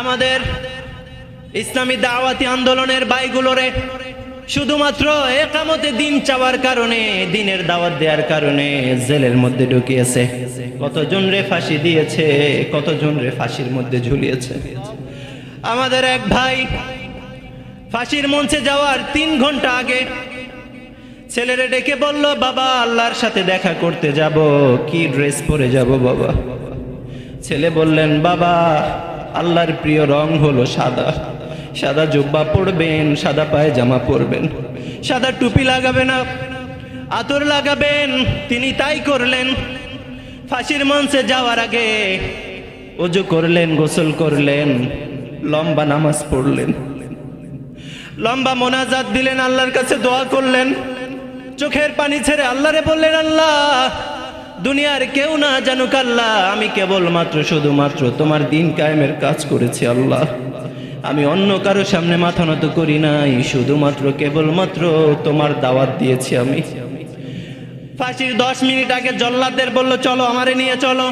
আমাদের ইসলামী দাওয়াতি আন্দোলনের ভাইগুলোরে শুধুমাত্র একামতে দিন চাওয়ার কারণে, দিনের দাওয়াত দেওয়ার কারণে জেলের মধ্যে ঢুকিয়েছে। কতজন রে ফাঁসি দিয়েছে, কতজন রে ফাঁসির মধ্যে ঝুলিয়েছে। আমাদের এক ভাই ফাঁসির মঞ্চে যাওয়ার 3 ঘন্টা আগে ছেলেরে ডেকে বলল, বাবা আল্লাহর সাথে দেখা করতে যাব, কি ড্রেস পরে যাব বাবা? ছেলে বললেন, বাবা আল্লাহর প্রিয় রং হলো সাদা, সাদা জুব্বা পরবেন, সাদা পায়জামা পরবেন, সাদা টুপি লাগাবেন, আতর লাগাবেন। তিনি তাই করলেন। ফাঁসির মঞ্চে যাওয়ার আগে ওযু করলেন, গোসল করলেন, লম্বা নামাজ পড়লেন, লম্বা মোনাজাত দিলেন, আল্লাহর কাছে দোয়া করলেন, চোখের পানি ছেড়ে আল্লাহরে বললেন, আল্লাহ দুনিয়ার কেউ না জানুক আল্লাহ, আমি কেবলমাত্র শুধুমাত্র তোমার দিন কায়েমের কাজ করেছি আল্লাহ। আমি অন্য কারো সামনে মাথা নত করি নাই, শুধুমাত্র কেবলমাত্র তোমার দাওয়াত দিয়েছি আমি। ফাঁসির 10 মিনিট আগে জল্লাদদের বলল, চলো আমারে নিয়ে চলো।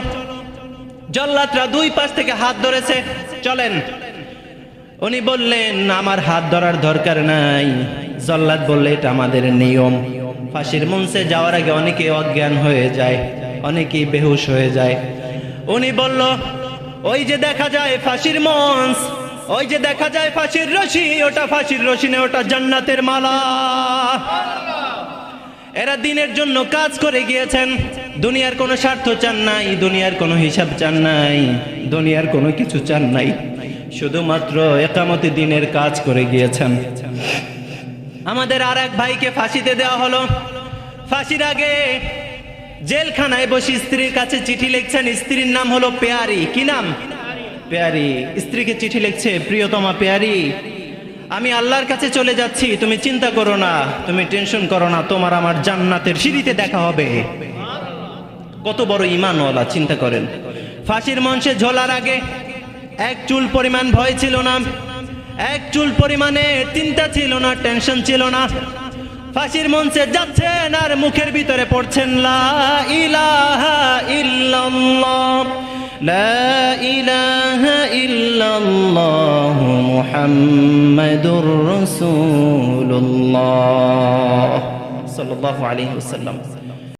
জল্লাদরা 2 পাশ থেকে হাত ধরেছে, চলেন। উনি বললেন, আমার হাত ধরার দরকার নাই। জল্লাদ বললে, এটা আমাদের নিয়ম। ফাঁসির মঞ্চে যাওয়ার আগে অনেকে অজ্ঞান হয়ে যায়, অনেকেই বেহুশ হয়ে যায়। উনি বলল, ওই যে দেখা যায় ফাঁসির মঞ্চ, ওই যে দেখা যায় ফাঁসির রশি, ওটা ফাঁসির রশি না, ওটা জান্নাতের মালা। এরা দিনের জন্য কাজ করে গিয়েছেন, দুনিয়ার কোনো স্বার্থ চান নাই, দুনিয়ার কোনো হিসাব চান নাই, দুনিয়ার কোনো কিছু চান নাই, শুধুমাত্র একামতে দিনের কাজ করে গিয়েছেন। আমাদের আর এক ভাইকে ফাঁসিতে দেওয়া হলো। ফাঁসির আগে জেলখানায় বসে স্ত্রীর কাছে চিঠি লিখছেন। স্ত্রীর নাম হলো পেয়ারি। কি নাম? পেয়ারি। স্ত্রীকে চিঠি লিখছে, প্রিয়তমা পেয়ারি, আমি আল্লাহর কাছে চলে যাচ্ছি, তুমি চিন্তা করো না, তুমি টেনশন করো না, তোমার আমার জান্নাতের সিঁড়িতে দেখা হবে। কত বড় ঈমানওয়ালা, চিন্তা করেন। ফাঁসির মঞ্চে ঝোলার আগে এক চুল পরিমাণ ভয় ছিল না, এক চুল পরিমাণে চিন্তা ছিল না, টেনশন ছিল না। ফাঁসির মঞ্চে যাচ্ছেন আর মুখের ভিতরে পড়ছেন, লা ইলাহা ইল্লাল্লাহ, লা ইলাহা ইল্লাল্লাহ মুহাম্মাদুর রাসূলুল্লাহ সাল্লাল্লাহু আলাইহি ওয়াসাল্লাম।